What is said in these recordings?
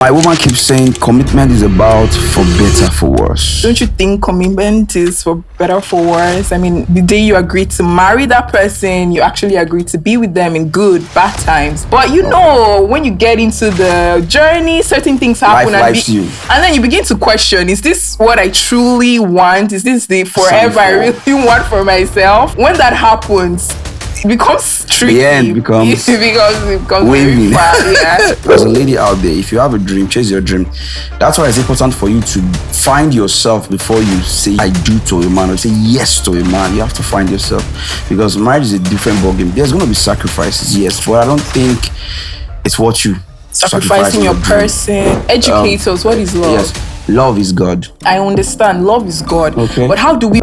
My woman keeps saying commitment is about for better, for worse. Don't you think commitment is for better, for worse? I mean, the day you agree to marry that person, you actually agree to be with them in good, bad times. But you know, when you get into the journey, certain things happen and then you begin to question, is this what I truly want? Is this the forever I really want for myself? When that happens, it becomes tricky. The end becomes very far, yeah. There's a lady out there, if you have a dream, chase your dream. That's why it's important for you to find yourself before you say I do to a man or say yes to a man. You have to find yourself, because marriage is a different ballgame. There's going to be sacrifices, yes, but I don't think it's what you sacrificing your person. Educate us. What is love? Yes. Love is God. I understand. Love is God. Okay. But how do we,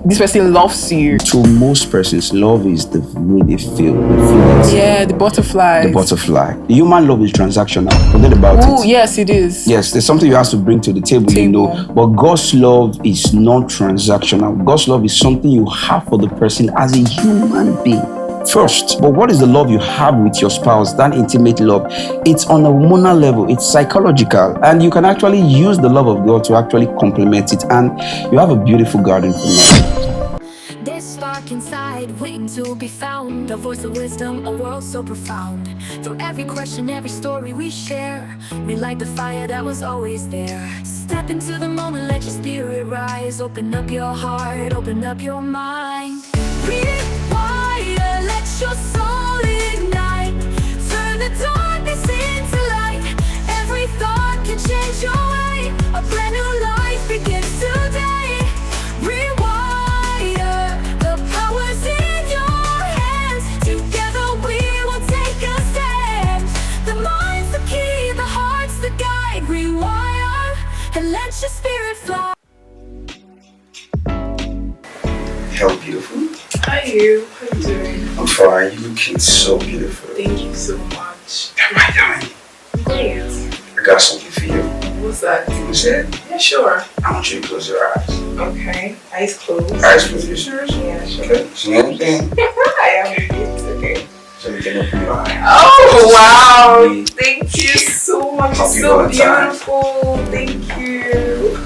this person loves you? To most persons, love is the way they feel. The feelings. Yeah, the butterfly. The butterfly. Human love is transactional. Forget about it. Oh, yes, it is. Yes, there's something you have to bring to the table, you know. But God's love is non-transactional. God's love is something you have for the person as a human being. First, but what is the love you have with your spouse? That intimate love, it's on a hormonal level, it's psychological, and you can actually use the love of God to actually complement it, and you have a beautiful garden for marriage. This spark inside, waiting to be found, a voice of wisdom, a world so profound. Through every question, every story we share, we light the fire that was always there. Step into the moment, let your spirit rise. Open up your heart, open up your mind. Rewire, let your soul ignite. Turn the darkness into light. Every thought can change your way. A brand new life begins today. Rewire, the power's in your hands. Together we will take a stand. The mind's the key, the heart's the guide. Rewire and let your spirit fly. Hello, beautiful. Hi, you. How are you doing? I'm fine. You're looking so beautiful. Thank you so much. Am I dying? Great. I got something for you. What's that? You said? Yeah, sure. I want you to close your eyes. Okay. Eyes closed. Eyes closed. You serious? Yeah, sure. Okay. See anything? I am good. Okay. So you can open your eyes. Oh, wow. Thank you so much. Happy So Valentine's. beautiful. Thank you.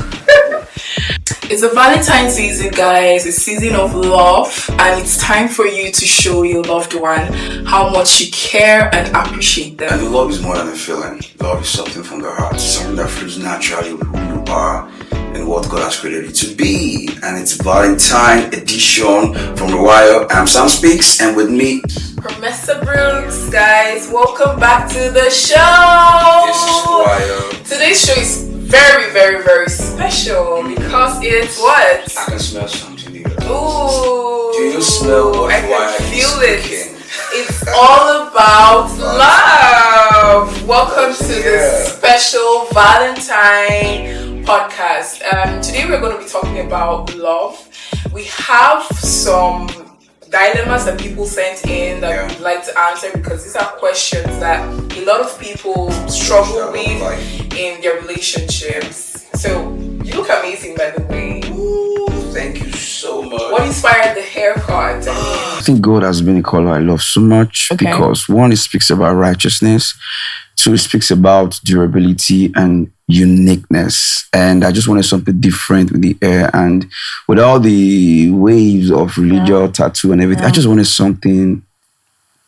It's a Valentine's season, guys. It's season of love, and it's time for you to show your loved one how much you care and appreciate them. And love is more than a feeling. Love is something from the heart. Something that flows naturally with who you are and what God has created you to be. And it's Valentine edition from The Wire. I'm Sam Speaks, and with me, Promessa Brooks, guys. Welcome back to the show. This is The Wire. Today's show is very, very, very special because it's what? I can smell something here. Ooh. Do you smell what I Wire can is feel it. cooking? It's all about love. Welcome to this special Valentine podcast. Today we're going to be talking about love. We have some dilemmas that people sent in that we'd like to answer, because these are questions that a lot of people struggle with in their relationships. So you look amazing, by the way. Ooh, thank you so much. What inspired the haircut? I think God has been a color I love so much because one, it speaks about righteousness. Two, it speaks about durability and uniqueness. And I just wanted something different with the hair and with all the waves of religious tattoo and everything. I just wanted something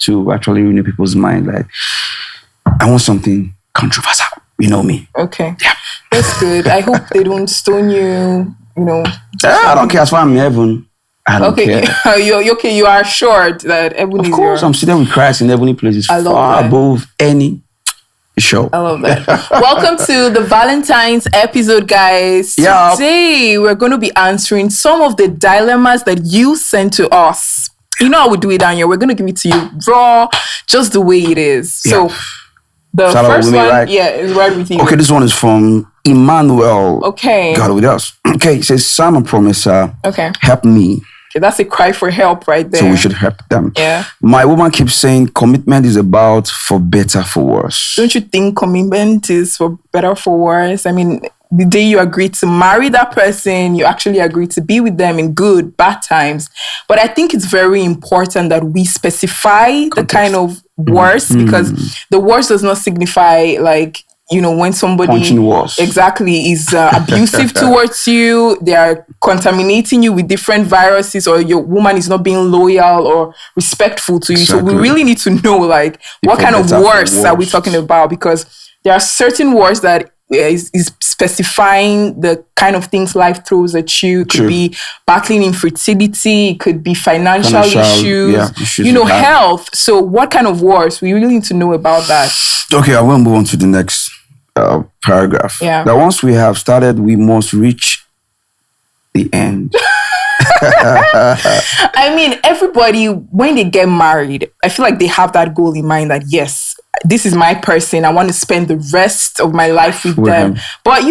to actually renew people's mind. Like, I want something controversial. You know me. Okay. Yeah. That's good. I hope they don't stone you, you know. I don't care. As far as I'm in heaven, I don't care. You're okay. You are assured that heaven is Of course, I'm sitting with Christ in heavenly places, far above any show. I love that. Welcome to the Valentine's episode, guys. Yeah. Today, we're going to be answering some of the dilemmas that you sent to us. You know how we do it down here. We're going to give it to you raw, just the way it is. So, the first one, is right with you. Okay, this one is from Emmanuel. Okay. God with us. Okay, it says, Sam and Promessa, help me. Okay, that's a cry for help right there. So we should help them. Yeah. My woman keeps saying commitment is about for better, for worse. Don't you think commitment is for better, for worse? I mean, the day you agree to marry that person, you actually agree to be with them in good, bad times. But I think it's very important that we specify the kind of worse, because the worse does not signify like when somebody Punching walls. exactly is abusive towards you, they are contaminating you with different viruses, or your woman is not being loyal or respectful to you. So we Exactly. really need to know, like, what kind of words are we talking about? Because there are certain words that is specifying the kind of things life throws at you. It could True. be battling infertility, it could be financial issues, issues health. So what kind of words? We really need to know about that. Okay, I will move on to the next paragraph. Yeah. That once we have started, we must reach the end. I mean, everybody, when they get married, I feel like they have that goal in mind that, yes, this is my person. I want to spend the rest of my life with them. him. But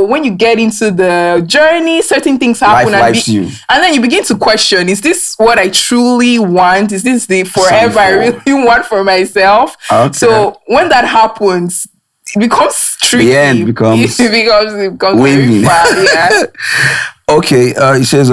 when you get into the journey, certain things happen. Life lifes you. And then you begin to question, is this what I truly want? Is this the forever I really want for myself? Okay. So when that happens, it becomes tricky. The end becomes it becomes very waving. far. Yeah. Okay, it says,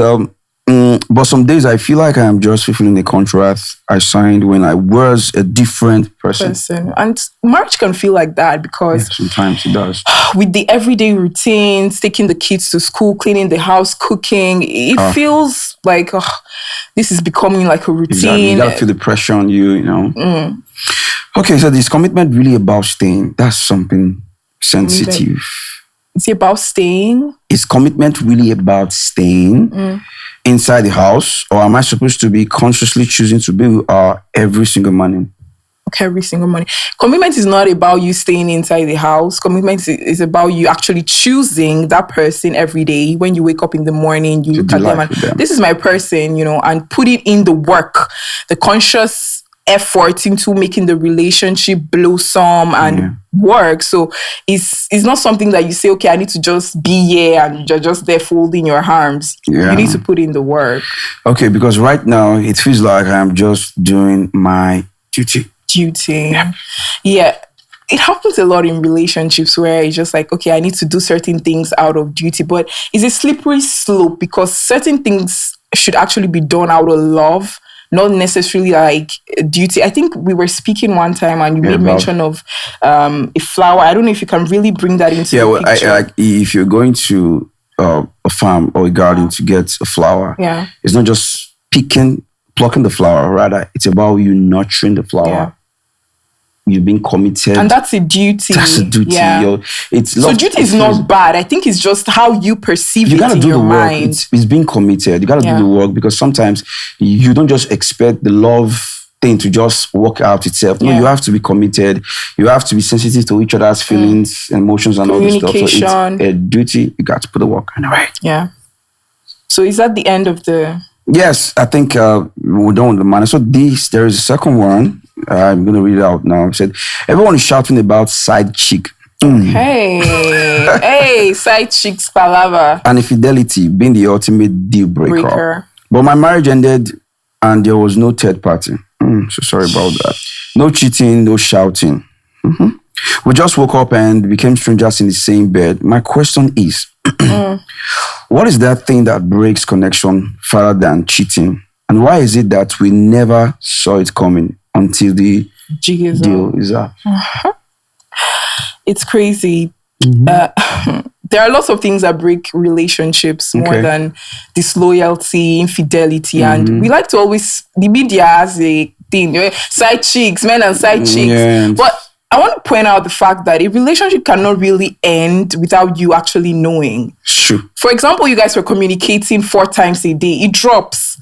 but some days I feel like I am just fulfilling the contract I signed when I was a different person. And marriage can feel like that because Sometimes it does. with the everyday routines, taking the kids to school, cleaning the house, cooking, it feels like this is becoming like a routine. Exactly. You gotta feel the pressure on you, Okay, so this commitment really about staying. That's something sensitive. Is it about staying? Is commitment really about staying inside the house, or am I supposed to be consciously choosing to be with her every single morning? Okay, every single morning. Commitment is not about you staying inside the house. Commitment is about you actually choosing that person every day. When you wake up in the morning, you look at them and this is my person, and put it in the work, the conscious effort into making the relationship blossom and work. So it's not something that you say, okay, I need to just be here and you're just there folding your arms. Yeah. You need to put in the work. Okay, because right now it feels like I'm just doing my duty. Yeah. It happens a lot in relationships where it's just like, okay, I need to do certain things out of duty, but it's a slippery slope because certain things should actually be done out of love, not necessarily like duty. I think we were speaking one time and you made mention of a flower. I don't know if you can really bring that into the picture. If you're going to a farm or a garden to get a flower, it's not just plucking the flower, rather it's about you nurturing the flower. Yeah. You've been committed. And that's a duty. That's a duty. Yeah. So duty is not bad. I think it's just how you perceive it in your mind. It's being committed. You got to do the work because sometimes you don't just expect the love thing to just work out itself. No, you have to be committed. You have to be sensitive to each other's feelings, emotions, and all this stuff. So it's a duty. You got to put the work in. Right. Yeah. So is that the end of the... Yes, I think we're done with the manner. So there is a second one. I'm going to read it out now. It said, everyone is shouting about side chick. Hey, side chick's palava. And infidelity being the ultimate deal breaker. But my marriage ended and there was no third party. So sorry about that. No cheating, no shouting. We just woke up and became strangers in the same bed. My question is, what is that thing that breaks connection further than cheating? And why is it that we never saw it coming until the deal is up? It's crazy. There are lots of things that break relationships more than disloyalty, infidelity. And we like to always, the media has a thing, side chicks, men and side chicks. Yeah. But I want to point out the fact that a relationship cannot really end without you actually knowing. Sure. For example, you guys were communicating 4 times a day. It drops.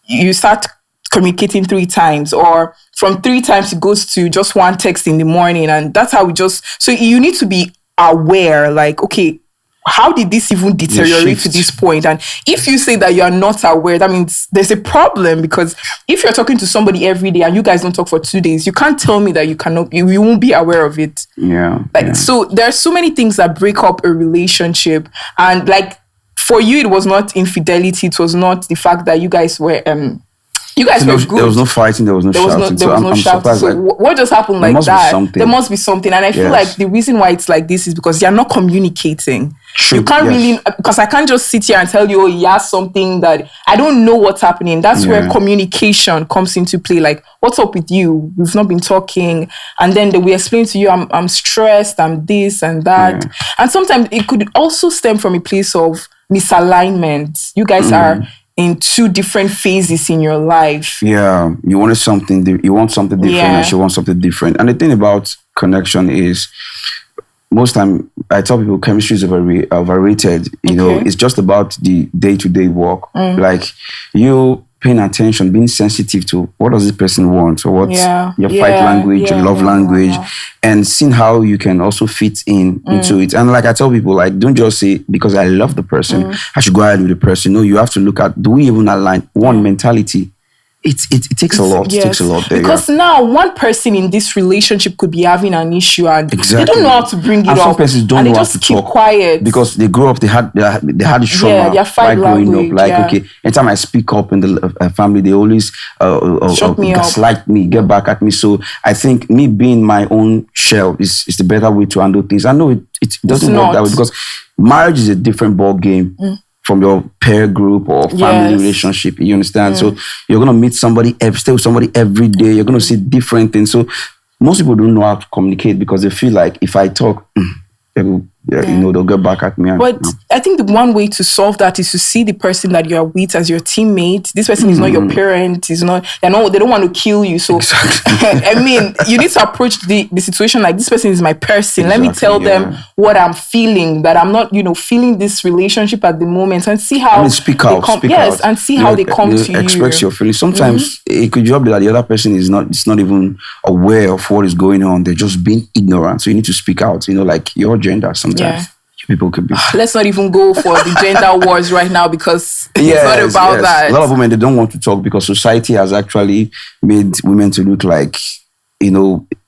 You start communicating 3 times, or from 3 times it goes to just 1 text in the morning. And that's how so you need to be aware, like, okay, how did this even deteriorate to this point? And if you say that you are not aware, that means there's a problem, because if you're talking to somebody every day and you guys don't talk for 2 days, you can't tell me that you won't be aware of it. So there are so many things that break up a relationship. And like, for you, it was not infidelity. It was not the fact that you guys were You guys were good. There was no fighting. There was no shouting. There was no I'm shouting. surprised. So Like, what just happened like must be that? something. There must be something. And I feel Yes. like the reason why it's like this is because you're not communicating. True, You can't yes. really, because I can't just sit here and tell you, oh, he has something that I don't know what's happening. That's where Yeah. communication comes into play. Like, what's up with you? We've not been talking. And then we explain to you, I'm stressed, I'm this and that. Yeah. And sometimes it could also stem from a place of misalignment. You guys are in two different phases in your life. Yeah, you want something different, Yeah. and she wants something different. And the thing about connection is, most time I tell people chemistry is overrated. You know, Okay. it's just about the day-to-day work. Like you paying attention, being sensitive to what does this person want, or what's Yeah. your Yeah. fight language, your Yeah. love Yeah. language, Yeah. and seeing how you can also fit into it. And like I tell people, like, don't just say because I love the person, I should go ahead with the person. No, you have to look at, do we even align? One, mentality. It takes a lot. It takes a lot there. Because now one person in this relationship could be having an issue and they don't know how to bring it And up. some persons don't and know they how just to keep talk quiet. because they grew up. They had it trauma. their fight growing language, up. Like, yeah. okay, anytime I speak up in the family, they always Shut me up. gaslight me, get back at me. So I think me being my own shell is the better way to handle things. I know it doesn't work that not. way because marriage is a different ball game. From your peer group or family Yes. relationship, you understand? So you're gonna meet somebody, stay with somebody every day. You're gonna see different things. So most people don't know how to communicate because they feel like if I talk, they'll get back at me. But I think the one way to solve that is to see the person that you are with as your teammate. This person is not your parent. Is not. They don't want to kill you. So I mean, you need to approach the situation like this person is my person. Let me tell them what I'm feeling. That I'm not, feeling this relationship at the moment, and see how speak they out. come. Speak yes, out. and see how they come to you. Express your feelings. Sometimes it could just be that the other person is not even aware of what is going on. They're just being ignorant. So you need to speak out. Like your gender. Sometimes people could be. Let's not even go for the gender wars right now because it's not about that. A lot of women, they don't want to talk because society has actually made women to look like,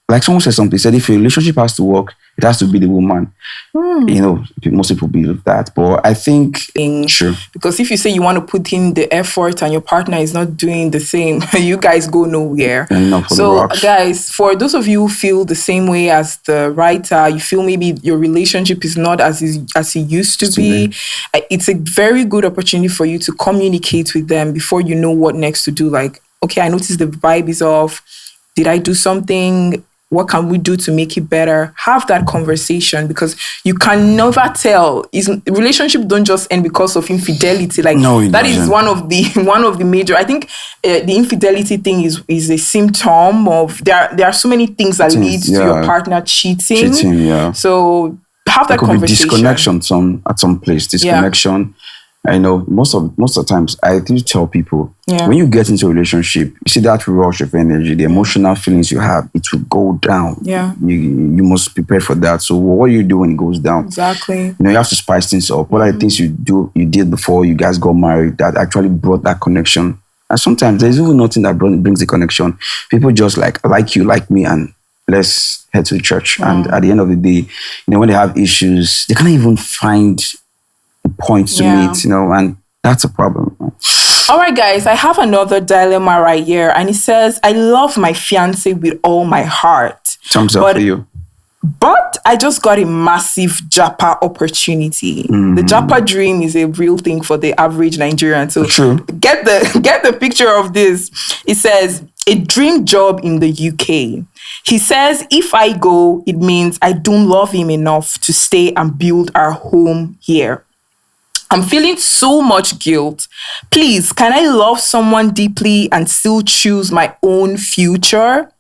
like someone said something, said if a relationship has to work, it has to be the woman. Most people believe that. But I think, sure. Because if you say you want to put in the effort and your partner is not doing the same, you guys go nowhere. So guys, for those of you who feel the same way as the writer, you feel maybe your relationship is not as it used to be, it's a very good opportunity for you to communicate with them before you know what next to do. Like, okay, I noticed the vibe is off. Did I do something? What can we do to make it better? Have that conversation because you can never tell. Relationship don't just end because of infidelity. Like that is one of the major. I think the infidelity thing is a symptom of there are so many things that lead to your partner cheating. So have that conversation. Could be disconnection at some place. Disconnection. I know most of the times I do tell people when you get into a relationship, you see that rush of energy, the emotional feelings you have, it will go down. Yeah. You must prepare for that. So what do you do when it goes down? Exactly. You have to spice things up. What are the things you did before you guys got married that actually brought that connection? And sometimes there's even nothing that brings the connection. People just like you, like me, and let's head to the church. And at the end of the day, when they have issues, they can't even find points to meet, and that's a problem. All right, guys, I have another dilemma right here, and it says, I love my fiance with all my heart. Thumbs up for you. But I just got a massive Japa opportunity. The Japa dream is a real thing for the average Nigerian. So get the picture of this. It says, a dream job in the UK. He says, if I go, it means I don't love him enough to stay and build our home here. I'm feeling so much guilt. Please, can I love someone deeply and still choose my own future?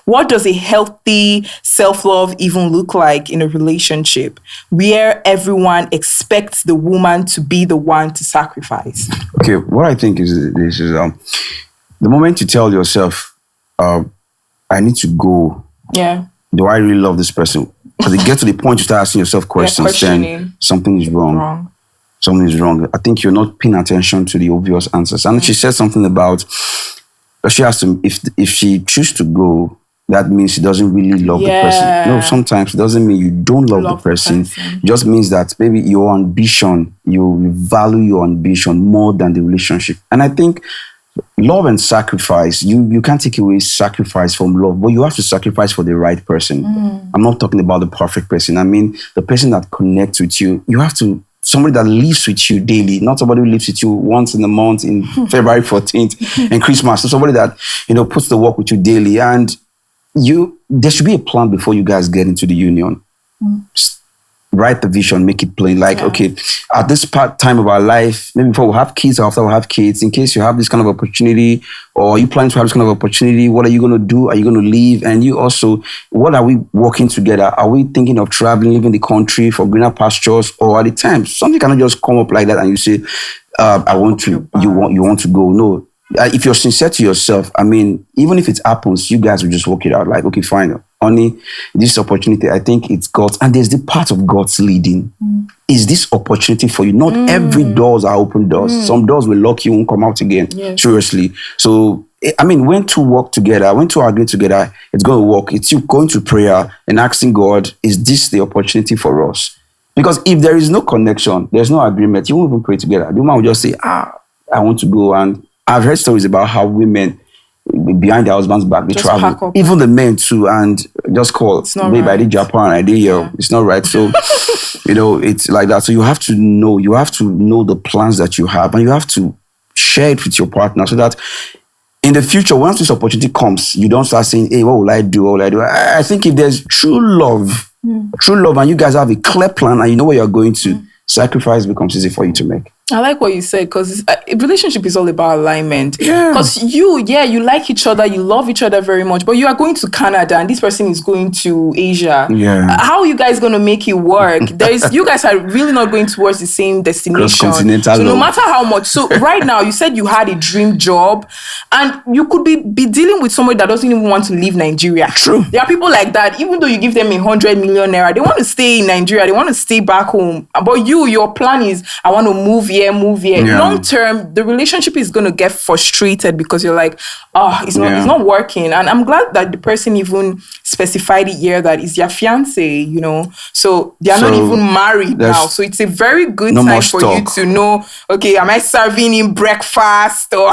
What does a healthy self-love even look like in a relationship where everyone expects the woman to be the one to sacrifice? Okay, what I think is this is the moment you tell yourself, I need to go. Yeah. Do I really love this person? Because you get to the point you start asking yourself questions, then something is wrong. Something is wrong. I think you're not paying attention to the obvious answers. And she said something about, she asked him if she chooses to go, that means she doesn't really love the person. No, sometimes it doesn't mean you don't love the person. It just means that maybe your ambition, you value your ambition more than the relationship. And I think love and sacrifice, you can't take away sacrifice from love, but you have to sacrifice for the right person. I'm not talking about the perfect person. I mean, the person that connects with you. You have to, somebody that lives with you daily, not somebody who lives with you once in a month in February 14th and Christmas. So somebody that, puts the work with you daily. And there should be a plan before you guys get into the union. Write the vision, make it plain. Like, okay, at this time of our life, maybe before we have kids or after we have kids, in case you have this kind of opportunity, or you plan to have this kind of opportunity, what are you going to do? Are you going to leave? And you also, what are we working together? Are we thinking of traveling, leaving the country for greener pastures? Or at the time, something cannot just come up like that and you say, I want to, you want to go. No. If you're sincere to yourself, I mean, even if it happens, you guys will just work it out. Like, okay, fine. Only this opportunity, I think it's God's, and there's the part of God's leading. Is this opportunity for you? Not every doors are open doors. Some doors will lock you, won't come out again. Seriously. So, I mean, when two work together, when two agree together, it's going to work. It's you going to prayer and asking God, is this the opportunity for us? Because if there is no connection, there's no agreement, you won't even pray together. The woman will just say, I want to go. And I've heard stories about how women behind their husband's back, they just travel. Even the men too, and just call. Babe, I did Japan, I did here. It's not right. So, it's like that. So you have to know the plans that you have, and you have to share it with your partner so that in the future, once this opportunity comes, you don't start saying, hey, what will I do? What will I do? I think if there's true love, and you guys have a clear plan and you know where you're going to, sacrifice becomes easy for you to make. I like what you said, because a relationship is all about alignment. Because you like each other, you love each other very much, but you are going to Canada and this person is going to Asia. How are you guys going to make it work? You guys are really not going towards the same destination. So no matter how much. So right now, you said you had a dream job and you could be dealing with somebody that doesn't even want to leave Nigeria. True. There are people like that. Even though you give them 100 million naira, they want to stay in Nigeria. They want to stay back home. But your plan is, I want to move here. Long term, the relationship is going to get frustrated because you're like, it's not working. And I'm glad that the person even specified it here that is their fiance, so they are not even married now. So it's a very good time for you to know, okay, am I serving him breakfast or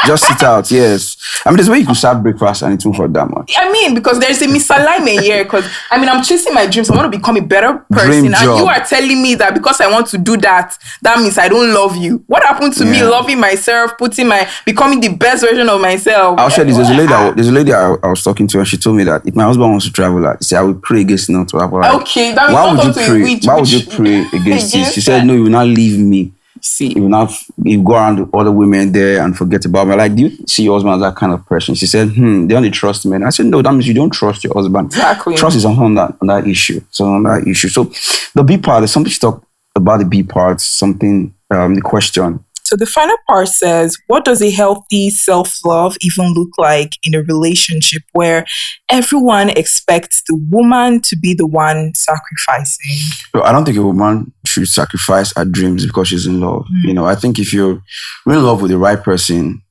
just sit out? Yes. I mean, there's a way you can serve breakfast and it's for that much. I mean, because there's a misalignment here, because I'm chasing my dreams. I want to become a better person. And you are telling me that because I want to do that means I don't love you. What happened to me loving myself, becoming the best version of myself? I'll share this. There's a lady I was talking to, and she told me that if my husband wants to travel, she said, I will pray against not to happen. Okay, that why would you pray against this? She said, no, you will not leave me. See, you go around with other women there and forget about me. Like, do you see your husband as that kind of person? She said, they only trust men. I said, no, that means you don't trust your husband. Exactly. Trust is on that issue. So on that issue. So the B part, there's something to talk about the B part, the question. So the final part says, what does a healthy self-love even look like in a relationship where everyone expects the woman to be the one sacrificing? So I don't think a woman should sacrifice her dreams because she's in love. I think if you're in love with the right person,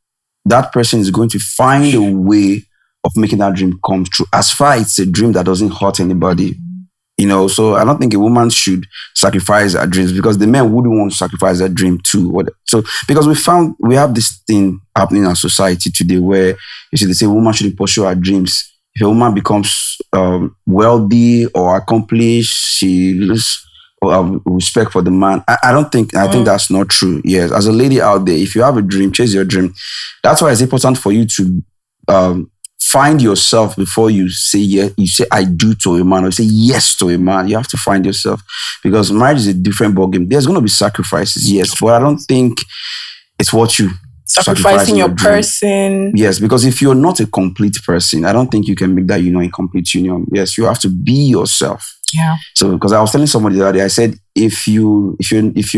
that person is going to find a way of making that dream come true. As far as it's a dream that doesn't hurt anybody. So I don't think a woman should sacrifice her dreams because the men wouldn't want to sacrifice their dream too. So because we have this thing happening in our society today where they say a woman shouldn't pursue her dreams. If a woman becomes wealthy or accomplished, she loses respect for the man. I think that's not true. Yes, as a lady out there, if you have a dream, chase your dream. That's why it's important for you to find yourself before you say yes. You say I do to a man or you say yes to a man. You have to find yourself because marriage is a different ballgame. There's going to be sacrifices, yes, but I don't think it's what you sacrificing your person. Yes, because if you're not a complete person, I don't think you can make that union a complete union. Yes, you have to be yourself. Yeah. So because I was telling somebody the other day, I said if you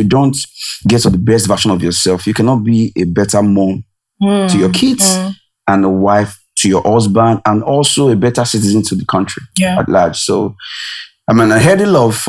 don't get to the best version of yourself, you cannot be a better mom to your kids and a wife to your husband, and also a better citizen to the country at large. So, a healthy love,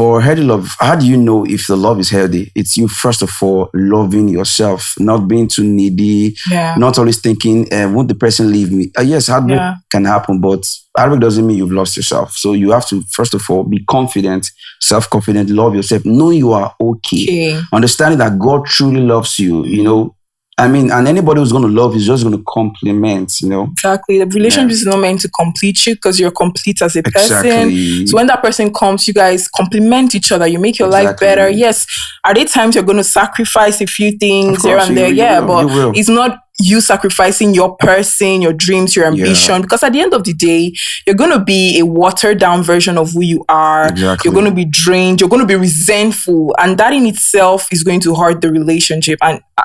how do you know if the love is healthy? It's you, first of all, loving yourself, not being too needy, not always thinking, won't the person leave me? Yes, heartbreak can happen, but heartbreak doesn't mean you've lost yourself. So you have to, first of all, be confident, self-confident, love yourself, know you are okay. Understanding that God truly loves you, I mean, and anybody who's going to love is just going to compliment, you know. Exactly. The relationship is not meant to complete you because you're complete as a person. Exactly. So when that person comes, you guys complement each other. You make your life Exactly. better. Yes. Are there times you're going to sacrifice a few things Of here course, and there? you Yeah, will, but you will. it's not you sacrificing your person, your dreams, your ambition. Because at the end of the day, you're going to be a watered down version of who you are. Exactly. You're going to be drained. You're going to be resentful. And that in itself is going to hurt the relationship. And I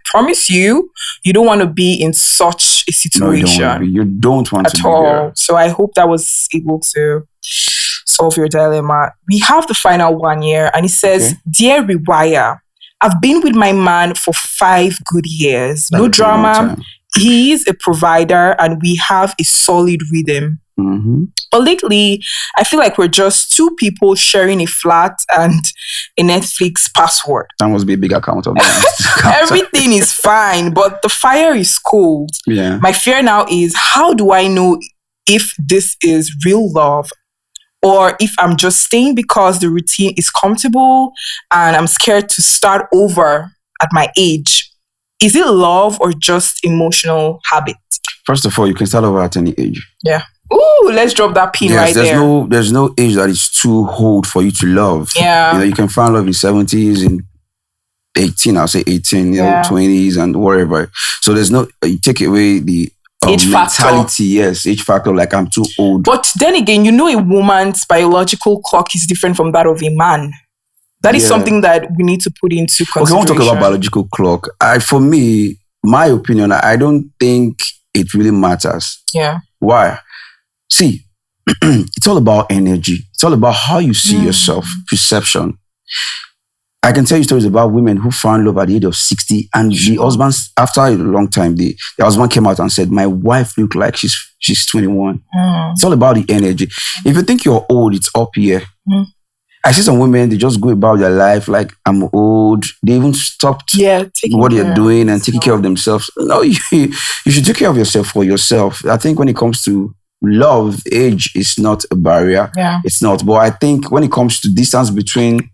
promise you, you don't want to be in such a No, you situation don't. You don't want to at be all. there. So I hope that was able to solve your dilemma. We have the final one here, and it says, Okay. Dear Rewire, I've been with my man for 5 good years. No That's a long drama. time. He is a provider, and we have a solid rhythm. Mhm. But lately, I feel like we're just two people sharing a flat and a Netflix password. That must be a big account of that. Everything is fine, but the fire is cold. Yeah. My fear now is, how do I know if this is real love or if I'm just staying because the routine is comfortable and I'm scared to start over at my age? Is it love or just emotional habit? First of all, you can start over at any age. Yeah. Ooh, let's drop that pin right there's there. there's no age that is too old for you to love. Yeah. You know, you can find love in 70s, in 18, I'll say 18, you Yeah. know, 20s and whatever. So there's no, you take away the Age factor. mentality, yes, age factor, like I'm too old. But then again, you know, a woman's biological clock is different from that of a man. That is Yeah. something that we need to put into Okay, I consideration. want to talk about biological clock. For me, my opinion, I don't think it really matters. Yeah. Why? See, it's all about energy. It's all about how you see yourself, perception. I can tell you stories about women who found love at the age of 60, and the husbands, after a long time, the husband came out and said, my wife looked like she's 21. It's all about the energy. If you think you're old, it's up here. I see some women, they just go about their life like, I'm old. They even stopped Yeah. taking what care they're of doing and taking care of themselves. No, you should take care of yourself for yourself. I think when it comes to love, age is not a barrier. Yeah. It's not. But I think when it comes to distance between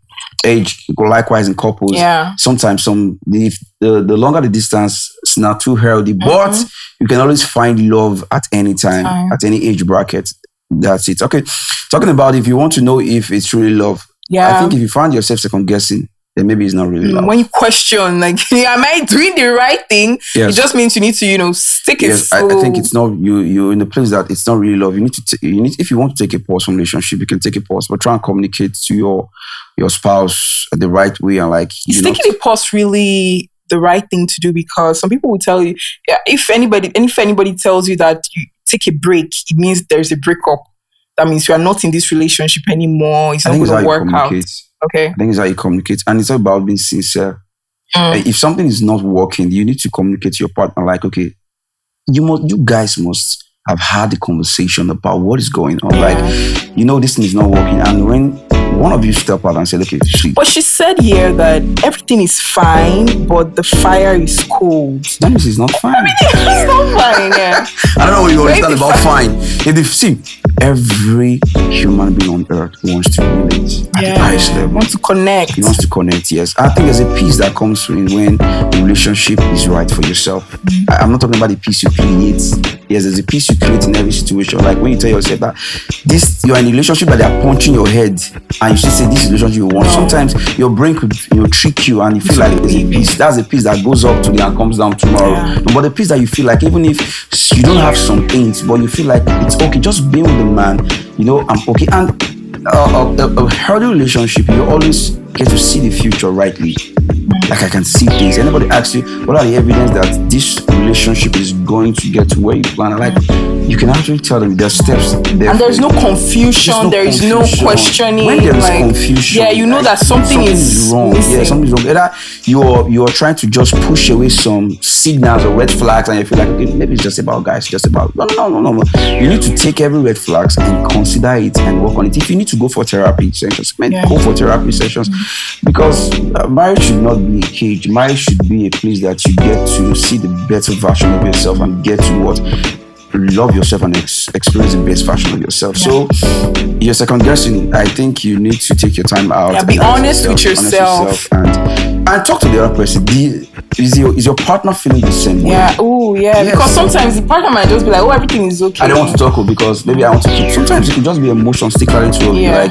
age, likewise in couples, Yeah. sometimes the longer the distance, it's not too healthy. But you can always find love at any time, at any age bracket. That's it. Okay. Talking about if you want to know if it's really love, Yeah. I think if you find yourself second guessing, then maybe it's not really love. When you question, like, am I doing the right thing? Yes. It just means you need to, stick it Yes, I think it's not you're in a place that it's not really love. You need to if you want to take a pause from relationship, you can take a pause, but try and communicate to your spouse the right way and like Is taking a pause really the right thing to do? Because some people will tell you, if anybody tells you that you take a break, it means there's a breakup. That means you are not in this relationship anymore. It's I not think going it's to how you work out. communicate. Okay. I think it's how you communicate, and it's all about being sincere. If something is not working, you need to communicate to your partner. Like, okay, you guys must have had a conversation about what is going on. Like, this thing is not working, and when one of you step out and say, okay, see, But she said here that everything is fine, but the fire is cold. that means it's not fine. It's not fine, yeah. I don't know what you understand Maybe about fine. See, every human being on earth wants to relate at the highest level. Want to connect. He wants to connect, yes. I think there's a peace that comes when the relationship is right for yourself. I'm not talking about the peace you create. Yes, there's a peace you create in every situation. Like when you tell yourself that you're in a relationship that they're punching your head and you should say this relationship you want. Sometimes your brain could trick you and you feel like there's a peace. That's a peace that goes up today and comes down tomorrow. Yeah. But the peace that you feel like, even if you don't have some things, but you feel like it's okay, just being with the man, I'm okay. And a healthy relationship, you always get to see the future rightly. Like I can see things. Anybody asks you, what are the evidence that this relationship is going to get to where you plan? And like, you can actually tell them there's steps there. And there's no confusion. There is no questioning. When there is like, confusion, yeah, you know that something is wrong. missing. Yeah, something's wrong. Either you're trying to just push away some signals or red flags, and you feel like, okay, maybe it's just about guys, just about no. You need to take every red flags and consider it and work on it. If you need to go for therapy sessions, go for therapy sessions, because marriage should not be a cage. Marriage should be a place that you get to see the better version of yourself and get to love yourself and experience the best version of yourself. So you're second guessing. I think you need to take your time out. Yeah, be honest with yourself. And And talk to the other person. Is your partner feeling the same way? Yeah. Oh, yeah. Yes. Because sometimes the partner might just be like, "Oh, everything is okay." I don't want to talk because maybe I want to keep. Sometimes it could just be emotion stick right into you. Yeah.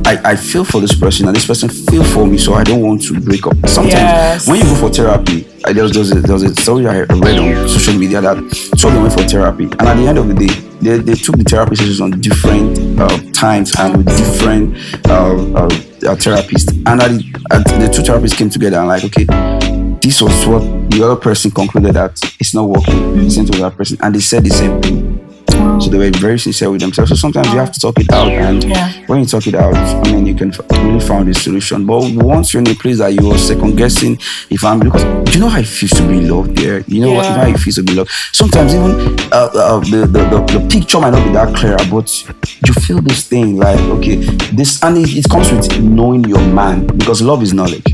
Like I feel for this person and this person feel for me, so I don't want to break up. Sometimes Yes. when you go for therapy, there was a story I read on social media that some went for therapy, and at the end of the day, they took the therapy sessions on different times and with different therapists, and the two therapists came together and like, okay, this was what the other person concluded that it's not working. Listen to the other person, and they said the same thing. So they were very sincere with themselves. So sometimes you have to talk it out, and when you talk it out, I mean, you can really find a solution. But once you're in a place that you're second guessing, because you know how it feels to be loved there. You know how it feels to be loved. Sometimes even the picture might not be that clear, but you feel this thing like, okay, this, and it comes with knowing your man, because love is knowledge.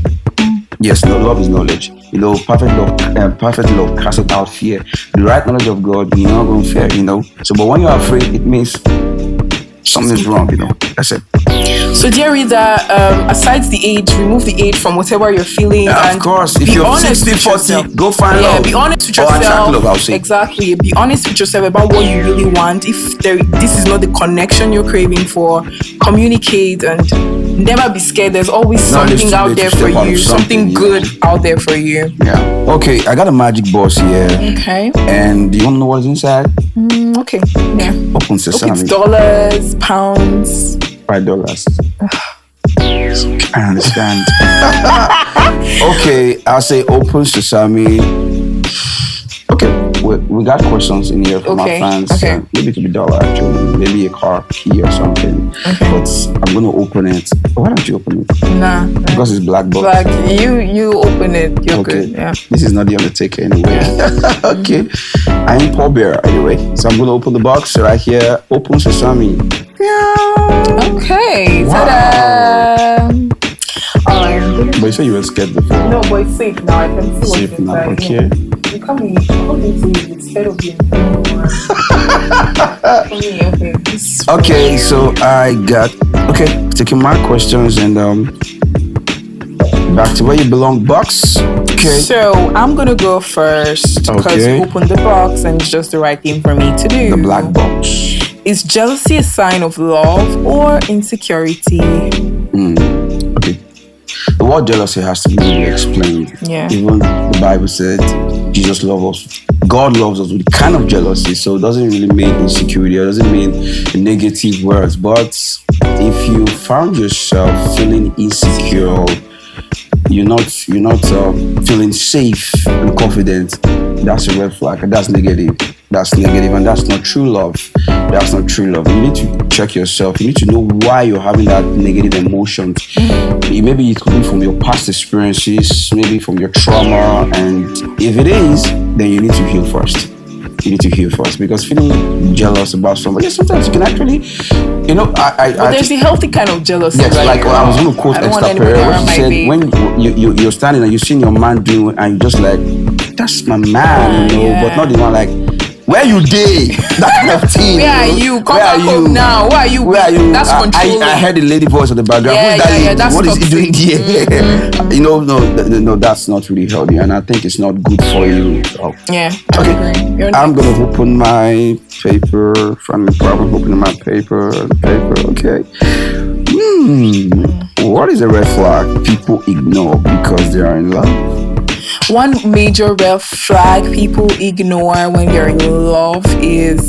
Yes, no, love is knowledge. Perfect love casts out fear. The right knowledge of God, you're not going to fear, So, but when you're afraid, it means something's wrong, That's it. So, dear reader, aside the age, remove the age from whatever you're feeling. Yeah, of course. If you're 60, 40, go find love. Be honest with yourself. Attract love, I'll say. Exactly. Be honest with yourself about what you really want. If this is not the connection you're craving for, communicate and never be scared. There's always something out there for you. Something good out there for you. Yeah. Okay, I got a magic box here. Okay. And do you want to know what is inside? Okay. Yeah. Open sesame. It's dollars, pounds. $5. I understand. Okay, I'll say open sesame. Okay, we got questions in here from our fans. Okay. Maybe it could be dollar actually. Maybe a car key or something. Okay. But I'm gonna open it. Why don't you open it? Nah. Because it's black box. Black. You open it. You're good. Yeah. This is not the Undertaker anyway. Okay. I ain't Paul Bearer anyway. So I'm gonna open the box right here. Open sesame. Okay. Wow. Ta-da! But you said you were scared before. No, but it's safe now. I can see what's Safe now, inside. okay. You can't be scared of being okay. Okay, so I got taking my questions and back to where you belong box. Okay. So I'm gonna go first because you opened the box and it's just the right thing for me to do. The black box. Is jealousy a sign of love or insecurity? Okay. The word jealousy has to be really explained. Yeah. Even the Bible said Jesus loves us. God loves us with kind of jealousy, so it doesn't really mean insecurity. It doesn't mean negative words. But if you found yourself feeling insecure, you're not feeling safe and confident, that's a red flag. That's negative. That's negative, and that's not true love. That's not true love. You need to check yourself. You need to know why you're having that negative emotion. Maybe it could be from your past experiences, maybe from your trauma, and if it is, then you need to heal first. You need to heal first, because feeling jealous about somebody, sometimes you can actually, But there's a healthy kind of jealousy. Yes, like I was going to quote Esther Perel, when she said, when you're standing and you're seeing your man doing, and you're just like, that's my man, but not the one like, where you day? That kind of thing. Where are you? Come back home now. Where are you? Where are you? That's control. I heard the lady voice in the background. Who's that lady? That's what is he doing toxic. here? No, that's not really healthy, and I think it's not good for you. So. Yeah. Okay. I'm gonna open my paper. From problem opening my paper. Okay. What is a red flag people ignore because they are in love? One major red flag people ignore when they're in love is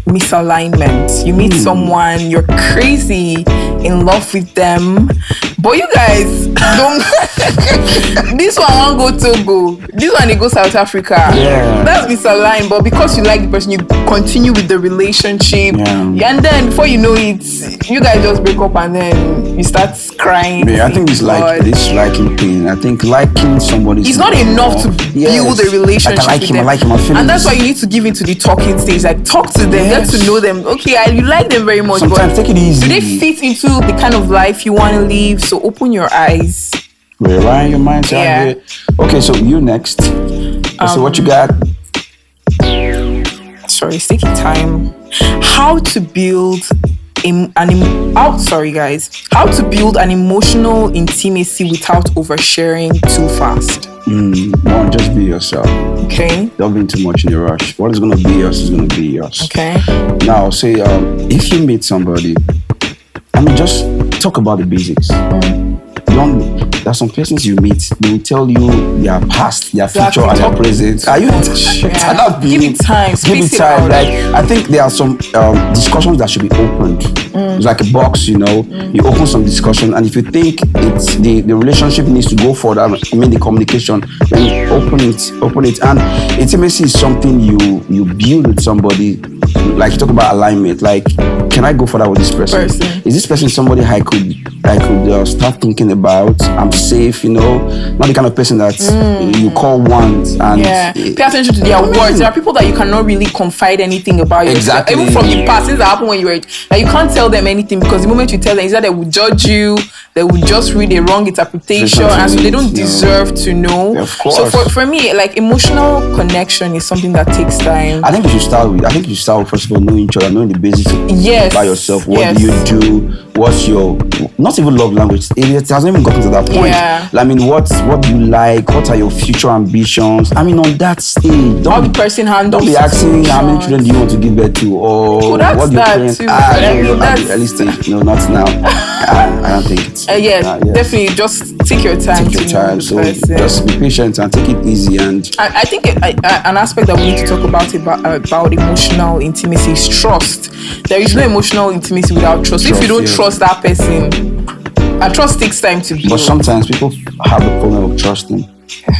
misalignment. You meet someone, you're crazy in love with them, but you guys don't. This one won't go Togo. This one they go South Africa. Yeah. That's misaligned. But because you like the person, you continue with the relationship, and then before you know it, you guys just break up, and then you start crying. Yeah, I think it's like this liking thing. I think liking somebody is not enough to build a relationship. I like him. And that's why you need to give into the talking stage. Like talk to them, get to know them. Okay, you like them very much. Sometimes take it easy. Do they fit into the kind of life you want to live? So open your eyes. Realign your mindset. Yeah. Okay, so you next. So what you got? Sorry, it's taking time. How to build how to build an emotional intimacy without oversharing too fast. One, just be yourself. Okay. Don't be too much in a rush. What is going to be yours is going to be yours. Okay. Now, say if you meet somebody, just talk about the basics. There's some persons you meet, they will tell you their past, their future, and their present. Are you? Give it time. Give it time. Like, I think there are some discussions that should be opened. It's like a box, you open some discussion, and if you think it's the relationship needs to go further, the communication, then open it. And intimacy is something you build with somebody. Like, you talk about alignment. Like, can I go further with this person? Is this person somebody I could start thinking about? I'm safe, not the kind of person that you call once. And pay attention to their words. There are people that you cannot really confide anything about yourself. Exactly. Even from the past, things that happened when you were, like, you can't tell them anything, because the moment you tell them, is that they will judge you, they will just read a wrong interpretation, and so they don't deserve to know. Of course. So for me, like, emotional connection is something that takes time. I think you should start with first of all knowing each other, knowing the basics by yourself. What do you do? What's your, not even love language, it hasn't even gotten to that point. What do you like? What are your future ambitions? On that stage, how the person handles. Don't be asking how many children do you want to give birth to, or what do your parents. At the early stage, no, not now. I don't think it's. Definitely, just take your time. So just be patient and take it easy. And I think an aspect that we need to talk about emotional intimacy is trust. There is no emotional intimacy without trust. If you don't trust that person, and trust takes time to build. But sometimes people have the problem of trusting.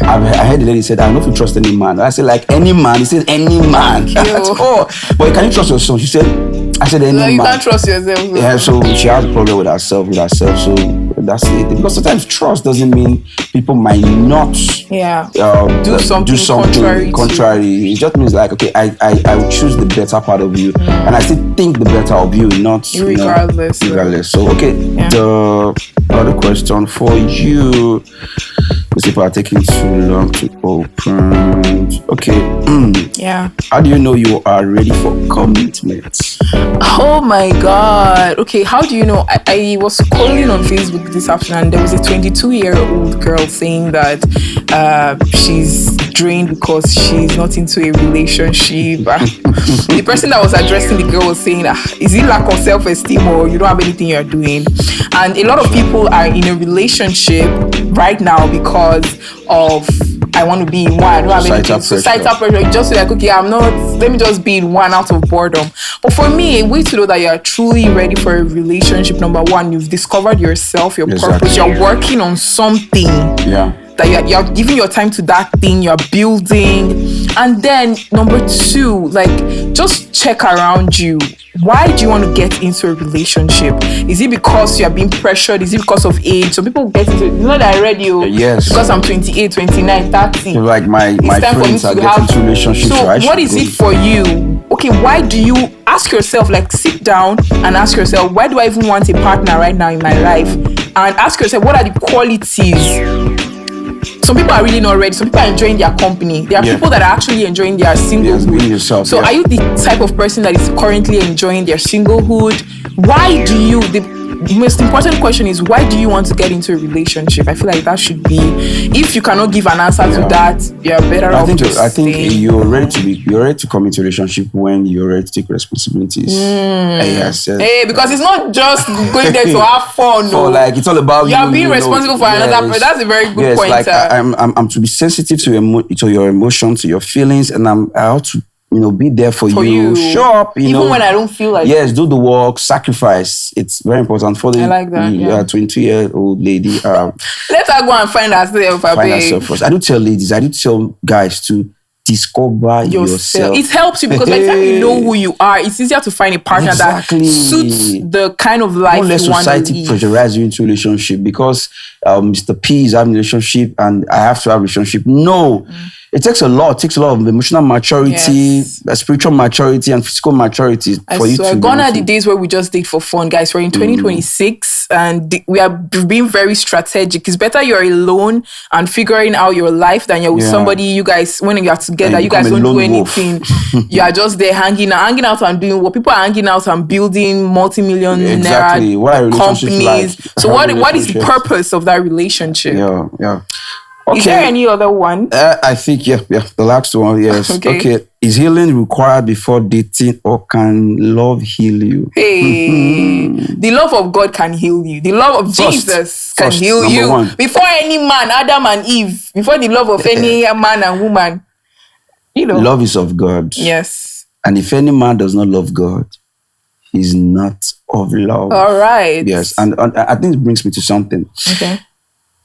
I heard the lady said, I don't know if you trust any man. I said, like, any man? He said, any man. But can you trust yourself? She said, I said, any man. You can't trust yourself. Yeah, so she has a problem with herself. So that's it. Because sometimes trust doesn't mean people might not do something contrary. It just means, like, okay, I will choose the better part of you, and I still think the better of you, not regardless. So the other question for you, because people are taking too long to open. Okay. How do you know you are ready for commitment? Oh my God. Okay, how do you know? I was scrolling on Facebook this afternoon, and there was a 22-year-old girl saying that she's drained because she's not into a relationship. The person that was addressing the girl was saying, is it lack of self-esteem, or you don't have anything you're doing? And a lot of people are in a relationship right now because of, I want to be in one, I don't have anything. Societal pressure. You just feel like, okay, let me just be in one out of boredom. But for me, a way to know that you are truly ready for a relationship, number one, you've discovered yourself, your purpose, you're working on something. That you're giving your time to that thing, you're building. And then number two, like, just check around you. Why do you want to get into a relationship? Is it because you're being pressured? Is it because of age? Some people get into it. You know that I read you. Yes. Because I'm 28, 29, 30. Like my friends are getting into relationships. So what is it for you? Okay, why do you ask yourself, like, sit down and ask yourself, why do I even want a partner right now in my life? And ask yourself, what are the qualities? Some people are really not ready. Some people are enjoying their company. There are people that are actually enjoying their singlehood. So are you the type of person that is currently enjoying their singlehood? Why do you, the most important question is, why do you want to get into a relationship? I feel like that should be, if you cannot give an answer to that, you're better off. I think you're ready to come into a relationship when you're ready to take responsibilities. Because it's not just going there to have fun. So, like, it's all about you're being responsible for another person. That's a very good point. Like, I'm to be sensitive to your emotions, to your feelings, and I'm out to be there for you. Show up, even when I don't feel like. Yes, do the work, sacrifice. It's very important for the 22-year-old lady. Let her go and find herself. Find herself first. I do tell guys to discover yourself. It helps you, because by the time you know who you are, it's easier to find a partner that suits the kind of life you want to live. Don't let society pressurize you into a relationship because Mr. P is having a relationship and I have to have a relationship. No. It takes a lot. It takes a lot of emotional maturity, spiritual maturity, and physical maturity for you to. Gone are the days where we just date for fun, guys. We're in 2026, and we are being very strategic. It's better you're alone and figuring out your life than you're with somebody. You guys, when you are together. And You guys become don't a do lone wolf. anything. You are just there hanging out and doing what people are hanging out and building multi-million Exactly. naira What are relationships companies. like? So How are what is the relationships? purpose of that relationship? Yeah. Is there any other one? I think, yeah. The last one, yes. Okay. Is healing required before dating, or can love heal you? Hey, the love of God can heal you. The love of Jesus can heal number you. one. Before any man, Adam and Eve, before the love of any man and woman, Love is of God. Yes. And if any man does not love God, he's not of love. All right. Yes. And I think it brings me to something. Okay.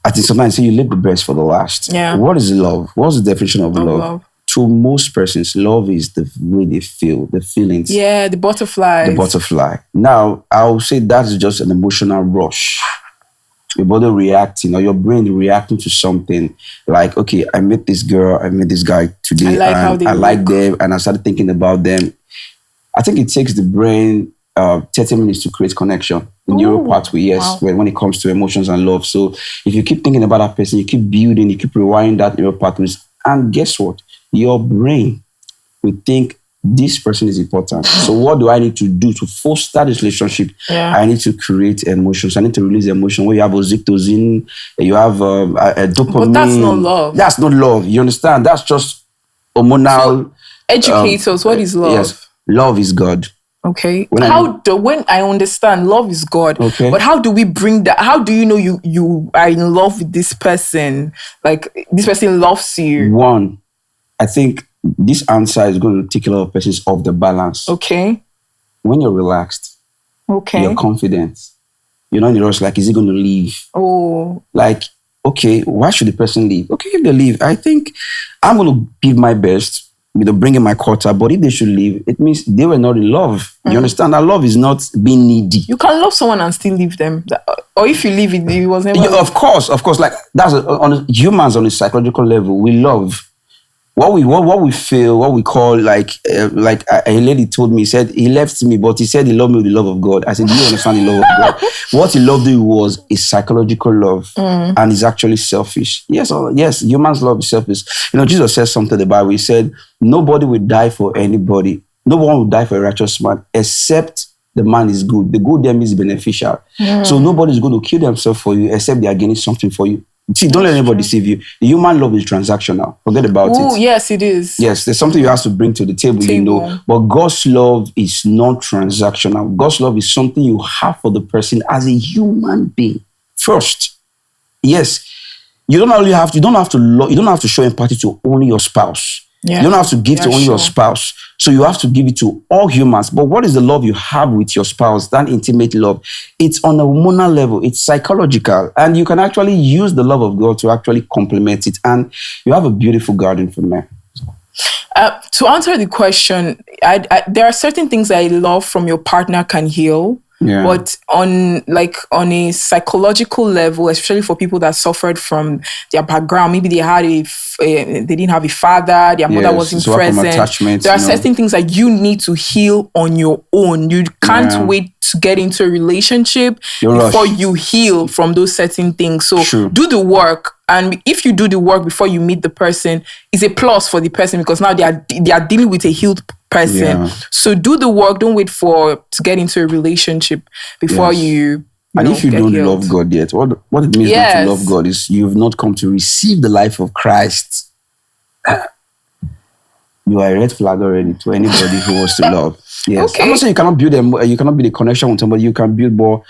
I think sometimes you leave the best for the last. Yeah. What is love? What's the definition of love? Love. To most persons, love is the way they feel, the feelings. Yeah, the butterflies. The butterfly. Now, I'll say that's just an emotional rush. Your body reacting, or your brain reacting to something. Like, okay, I met this girl, I met this guy today, I like them, and I started thinking about them. I think it takes the brain 30 minutes to create connection. The neural pathway, yes, when it comes to emotions and love. So if you keep thinking about that person, you keep building, you keep rewinding that neural pathways, and guess what? Your brain will think this person is important. So what do I need to do to foster this relationship? Yeah. I need to create emotions. I need to release emotion. Where you have oxytocin, you have a dopamine. But that's not love. That's not love. You understand? That's just hormonal. Educate us. What is love? Yes, love is God. Okay. When I understand love is God, Okay. but how do we bring that? How do you know you are in love with this person? Like this person loves you. One, I think this answer is going to take a lot of persons off the balance. Okay. When you're relaxed, Okay. you're confident. You're not in a rush, like, is he going to leave? Oh. Like, okay, why should the person leave? Okay, if they leave, I think I'm going to give my best, bring in my quota. But if they should leave, it means they were not in love. You understand? That love is not being needy. You can love someone and still leave them. Or if you leave it was never. Yeah, of course. Like, that's on humans on a psychological level. We love. What we feel, what we call like a lady told me, said he left me, but he said he loved me with the love of God. I said, do you understand the love of God? What he loved you was a psychological love, and it's actually selfish. Yes, humans love is selfish. Jesus says something in the Bible. He said, nobody will die for anybody. No one will die for a righteous man except the man is good. The good them is beneficial. So nobody's going to kill themselves for you except they are gaining something for you. See, don't let anybody deceive you. The human love is transactional. Forget about it. Yes, it is. Yes, there's something you have to bring to the table. But God's love is not transactional. God's love is something you have for the person as a human being. First, yes, you don't have to show empathy to only your spouse. Yeah. You don't have to give to only your spouse. So you have to give it to all humans. But what is the love you have with your spouse? That intimate love. It's on a hormonal level. It's psychological. And you can actually use the love of God to actually complement it. And you have a beautiful garden from there. To answer the question, there are certain things I love from your partner can heal. Yeah. But on a psychological level, especially for people that suffered from their background, maybe they didn't have a father, their mother wasn't present. There are certain things that you need to heal on your own. You can't wait to get into a relationship before you heal from those certain things. So do the work. And if you do the work before you meet the person, it's a plus for the person because now they are dealing with a healed person. Yeah. So do the work. Don't wait to get into a relationship before you and if you don't love God yet, what it means not to love God is you've not come to receive the life of Christ. You are a red flag already to anybody who wants to love. Yes. Okay. I'm not saying you cannot build a connection with somebody. You can build more.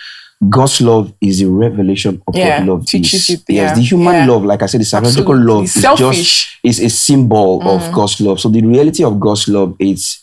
God's love is a revelation of what love is. Yes, the human love, like I said, the psychological love is a symbol of God's love. So the reality of God's love is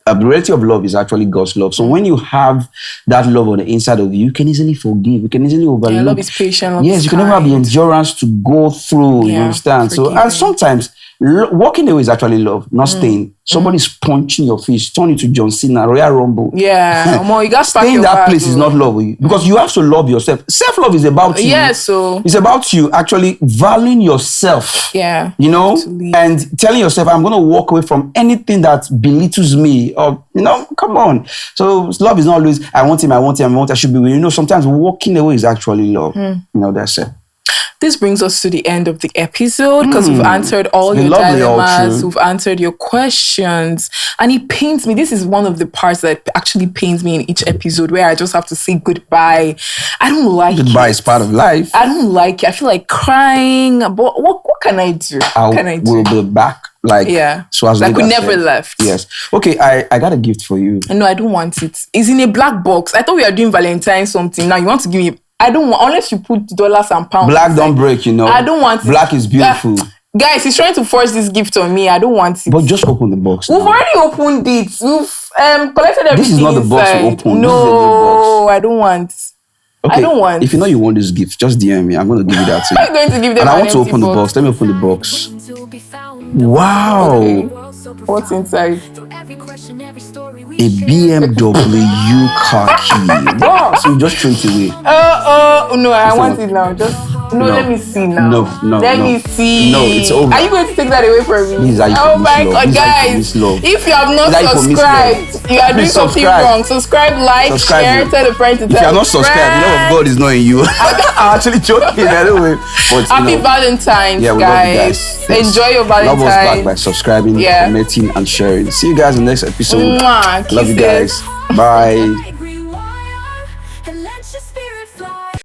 the reality of love is actually God's love. So when you have that love on the inside of you, you can easily forgive. You can easily overlook. Yeah, love is patient. Yes, you can never have the endurance to go through. You understand? So and sometimes walking away is actually love, not staying. Somebody's punching your face, turn you to John Cena, Royal Rumble. Yeah, you got staying in that place is not love because you have to love yourself. Self-love is about you. Yeah, so it's about you actually valuing yourself. Yeah, and telling yourself, I'm going to walk away from anything that belittles me. Or come on. So love is not always I want him, I should be with you. Sometimes walking away is actually love. That's it. this brings us to the end of the episode because we've answered all It's your been lovely, dilemmas, Ultra. we've answered your questions, and it pains me. This is one of the parts that actually pains me in each episode where I just have to say goodbye. I don't like Goodbye it. is part of life. I don't like it. I feel like crying. But what can I do? What can I do? We'll be back. Like, Yeah. so as Like we Luda never said. left. Yes. Okay, I got a gift for you. No, I don't want it. It's in a black box. I thought we were doing Valentine something. Now you want to give me. I don't want, unless you put dollars and pounds. Black don't break, you know. I don't want it. Black is beautiful. Guys, he's trying to force this gift on me. I don't want it. But just open the box. We've now. already opened it. We've collected everything. This is not the box we inside. opened. This is a new No, I don't want. Okay, I don't want. If you know you want this gift, just DM me. I'm going to give you that to I'm you. going to give them And I an want to empty open the box. Let me open the box. Wow. What's inside? A BMW car key. Wow. So you just throw it away. Oh no, I It's want not- it now. Just no, No. let me see now. No, Let no. me see. No, it's over. Are you going to take that away from me? This is how you Oh promise my love. god, This is how you guys! promise love. If you have not This is how you promise subscribed, you are doing Please something subscribe. wrong. Subscribe, like, Subscribe. share, tell a friend to If tell you are a not subscribed, the love of God is not in you. I'm actually joking. I don't know. But, Happy you know, Valentine's, yeah, we love you guys. Yes. Enjoy your Love us back by Valentine's. subscribing, Yeah. commenting, and sharing. See you guys in the next episode. Mwah, Love you kisses. guys. Bye.